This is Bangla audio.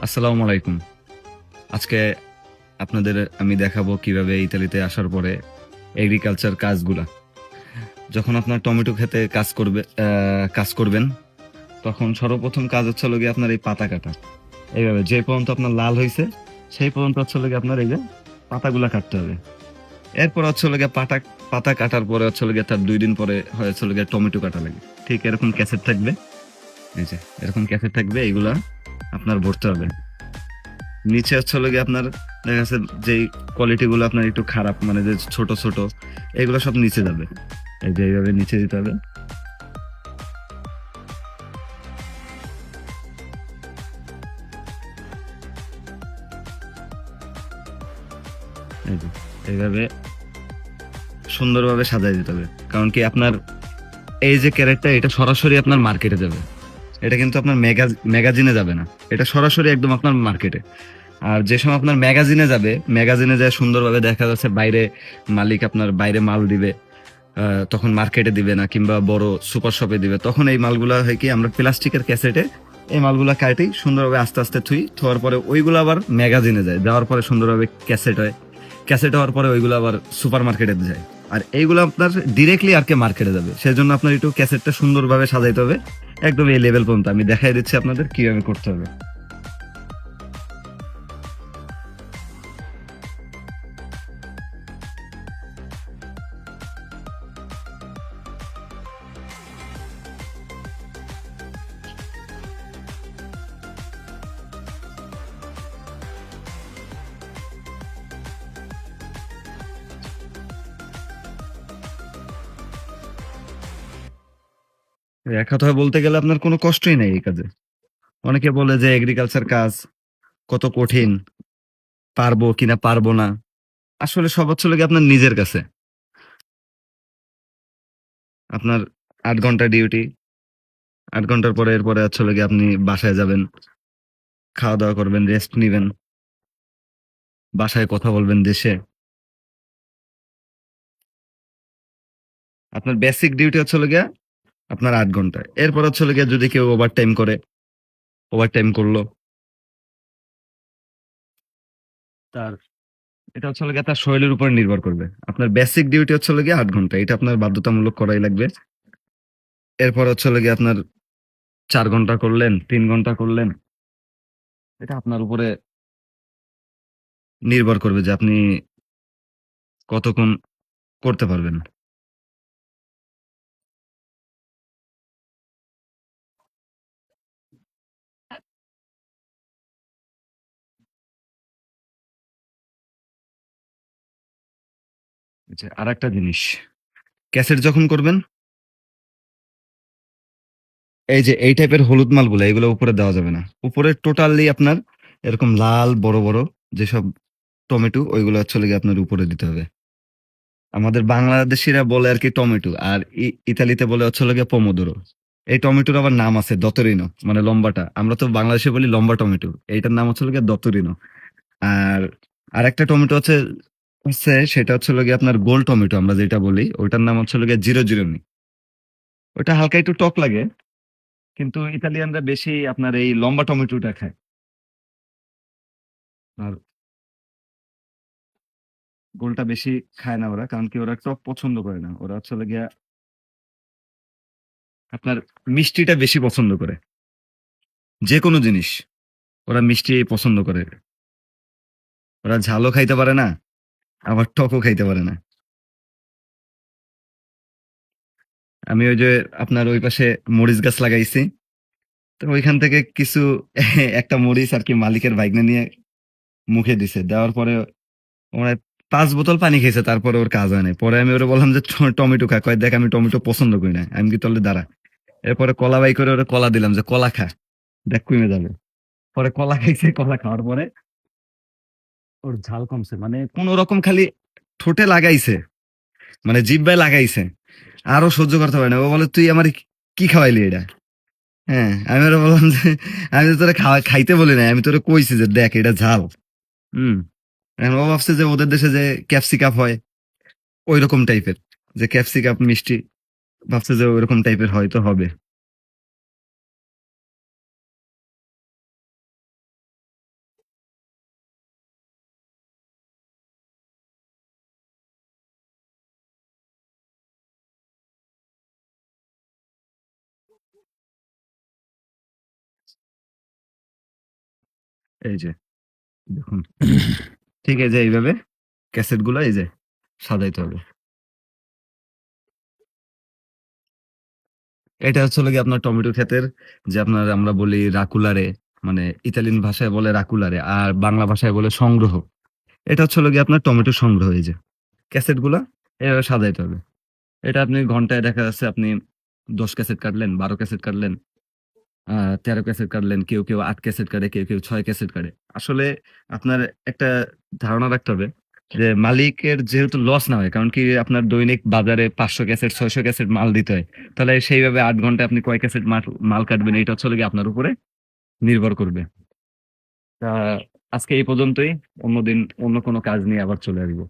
আসসালামু আলাইকুম। আজকে আপনাদের আমি দেখাবো কিভাবে ইতালিতে আসার পরে এগ্রিকালচার কাজগুলা। যখন আপনার টমেটো ক্ষেতে কাজ করবেন, তখন সর্বপ্রথম কাজ হচ্ছে হলো গিয়ে আপনার এই পাতা কাটা। এইভাবে যে পর্যন্ত আপনার লাল হইছে, সেই পর্যন্ত হচ্ছে হলো গিয়ে আপনার এই যে পাতাগুলা কাটতে হবে। এরপর হচ্ছে হলো গিয়ে পাতা কাটার পরে হচ্ছে হলো গিয়ে তার ২ দিন পরে হচ্ছে হলো গিয়ে টমেটো কাটা লাগে। ঠিক এরকম ক্যাসেট থাকবে। এই যে এরকম ক্যাসেট থাকবে, এইগুলা আপনার ভরতে হবে। নিচে হচ্ছে হলো গিয়ে আপনার দেখা যাচ্ছে যেই কোয়ালিটি গুলো আপনার একটু খারাপ, মানে যে ছোট ছোট, এগুলো সব নিচে যাবে। এই যে এইভাবে নিচে দিতে হবে। এই যে এইভাবে সুন্দরভাবে সাজাই দিতে হবে। কারণ কি আপনার এই যে ক্যারেটটা, এটা সরাসরি আপনার মার্কেটে যাবে। এটা কিন্তু আপনার ম্যাগাজিনে যাবে না। এটা সরাসরি একদম আপনার মার্কেটে। আর যে সময় আপনার ম্যাগাজিনে যাবে, ম্যাগাজিনে যায় সুন্দরভাবে দেখা যাচ্ছে বাইরে মালিক আপনার বাইরে মাল দিবে, তখন মার্কেটে দিবে না, কিংবা বড় সুপার শপে দিবে। তখন এই মালগুলা হয় কি, আমরা প্লাস্টিকের ক্যাসেটে এই মালগুলা কাটি সুন্দরভাবে আস্তে আস্তে থোয়ার পরে ওইগুলো আবার ম্যাগাজিনে যায়, যাওয়ার পরে সুন্দরভাবে ক্যাসেট হয়। ক্যাসেট হওয়ার পরে ওইগুলো আবার সুপার মার্কেটে যায়। আর এইগুলো আপনার ডিরেক্টলি আর কে মার্কেটে যাবে, সেই জন্য আপনার একটু ক্যাসেটটা সুন্দরভাবে সাজাইতে হবে। একদম এই লেভেল পর্যন্ত আমি দেখাই দিচ্ছি আপনাদের কিভাবে করতে হবে। এক কথায় বলতে গেলে আপনার কোনো কষ্টই নেই এই কাজে। অনেকে বলে যে এগ্রিকালচার কাজ কত কঠিন, পারবো কিনা পারবো না। আসলে সব হচ্ছে হলো গিয়ে আপনার নিজের কাছে। আপনার ৮ ঘন্টা ডিউটি, ৮ ঘন্টার পরে এরপরে হচ্ছে হলো গিয়ে আপনি বাসায় যাবেন, খাওয়া-দাওয়া করবেন, রেস্ট নিবেন, বাসায় কথা বলবেন দেশে। আপনার বেসিক ডিউটি হচ্ছে হলো গিয়া আপনার ৮ ঘন্টা। এরপর হচ্ছে হলো গিয়া যদি কেউ ওভারটাইম করে, ওভারটাইম করলো। তার এটা হচ্ছে হলো গিয়া তার শরীরের উপর নির্ভর করবে। আপনার বেসিক ডিউটি হচ্ছে হলো গিয়া ৮ ঘন্টা। এটা আপনার বাধ্যতামূলক করাই লাগবে। এরপর হচ্ছে হলো গিয়ে আপনার ৪ ঘন্টা করলেন, ৩ ঘন্টা করলেন। এটা আপনার উপরে নির্ভর করবে যে আপনি কতক্ষণ করতে পারবেন। আচ্ছা, আরেকটা জিনিস, ক্যাসেট যখন করবেন, এই যে এই টাইপের হলুদ মালগুলা এগুলো উপরে দেওয়া যাবে না। উপরে টোটালি আপনার এরকম লাল বড়, বড় যেসব টমেটো, ওইগুলো হচ্ছে হলো গিয়ে আপনার উপরে দিতে হবে। আমাদের বাংলাদেশীরা বলে আরকি টমেটো, আর ইতালিতে বলে হচ্ছে হলো গিয়ে পমোদোরো। এই টমেটোর আবার নাম আছে দতরিনো, মানে লম্বাটা। আমরা তো বাংলাদেশে বলি লম্বা টমেটো। এইটার নাম হচ্ছে হলো গিয়ে দতরিনো। আর আরেকটা টমেটো হচ্ছে সেটা হচ্ছে হলো গিয়ে আপনার গোল টমেটো আমরা যেটা বলি, ওইটার নাম হচ্ছে হলো গিয়ে জিরো জিরোনি। ওইটা হালকা একটু টক লাগে, কিন্তু ইতালিয়ানরা বেশি আপনার এই লম্বা টমেটোটা খায়। আর গোলটা বেশি খায় না ওরা, কারণ কি ওরা টক পছন্দ করে না। ওরা হচ্ছে হলো গিয়া আপনার মিষ্টিটা বেশি পছন্দ করে। যেকোনো জিনিস ওরা মিষ্টি পছন্দ করে। ওরা ঝালও খাইতে পারে না, আবার টকও খাইতে পারে না। আমি ওই যে আপনার ওই পাশে মরিচ গাছ লাগাইছি। তো ওইখান থেকে কিছু একটা মরিচ আরকি মালিকের ভাইগনা নিয়ে মুখে দিছে। দেওয়ার পরে ও মানে ৫ বোতল পানি খেয়েছে, তারপরে ওর কাজ হয় নাই। পরে আমি ওরে বললাম যে টমেটো খা। কয় দেখ আমি টমেটো পছন্দ করি না। আমি কি তাহলে দাঁড়া। এরপরে কলা বাই করে ওরে কলা দিলাম যে কলা খা। দেখ কইমে যাবে। পরে কলা খাইছে, কলা খাওয়ার পরে ওর ঝাল কমছে। মানে কোন রকম খালি ঠোঁটে লাগাইছে। মানে জিহ্বায় লাগাইছে। আরো সহ্য করতে পারে না। ও বলে, "তুই আমারে কি খাওয়াইলি এটা?" হ্যাঁ, আমি ওরে বললাম যে, "আমি তো তোরে খাইতে বলি নাই। আমি তোরে কইছি যে দেখ এটা ঝাল।" হুম। এখন ও ভাবছে যে ওদের দেশে যে ক্যাপসিকাম হয় ঐরকম টাইপের। যে ক্যাপসিকাম মিষ্টি, ভাবছে যে ওইরকম টাইপের হয়তো হবে। এই যে দেখুন। ঠিক এই যে এইভাবে ক্যাসেট গুলা এই যে সাজাইতে হবে। এটা হচ্ছে হলো গিয়ে আপনার টমেটো ক্ষেতের যে আপনার আমরা বলি রাকুলারে, মানে ইতালিয়ান ভাষায় বলে রাকুলারে আর বাংলা ভাষায় বলে সংগ্রহ। এটা হচ্ছে হলো গিয়ে আপনার টমেটো সংগ্রহ এই যে। ক্যাসেট গুলা এভাবে সাজাইতে হবে। এটা আপনি ঘন্টায় দেখা যাচ্ছে আপনি ১০ ক্যাসেট কাটলেন, ১২ ক্যাসেট কাটলেন, ১৩ ক্যাসেট কাটলেন, কেউ ৮ ক্যাসেট কাটে, কেউ ৬ ক্যাসেট কাটে। আসলে আপনার একটা ধারণা রাখতে হবে যে মালিকের যেহেতু লস না হয়, কারণ কি আপনার দৈনিক বাজারে ৫০০ ক্যাসেট ৬০০ ক্যাসেট মাল দিতে হয়। তাহলে সেইভাবে ৮ ঘন্টায় আপনি কয় ক্যাসেট মাল কাটবেন এটা হচ্ছে হলো গিয়ে আপনার উপরে নির্ভর করবে। তা আজকে এই পর্যন্তই। অন্যদিন অন্য কোনো কাজ নিয়ে আবার চলে আসবো।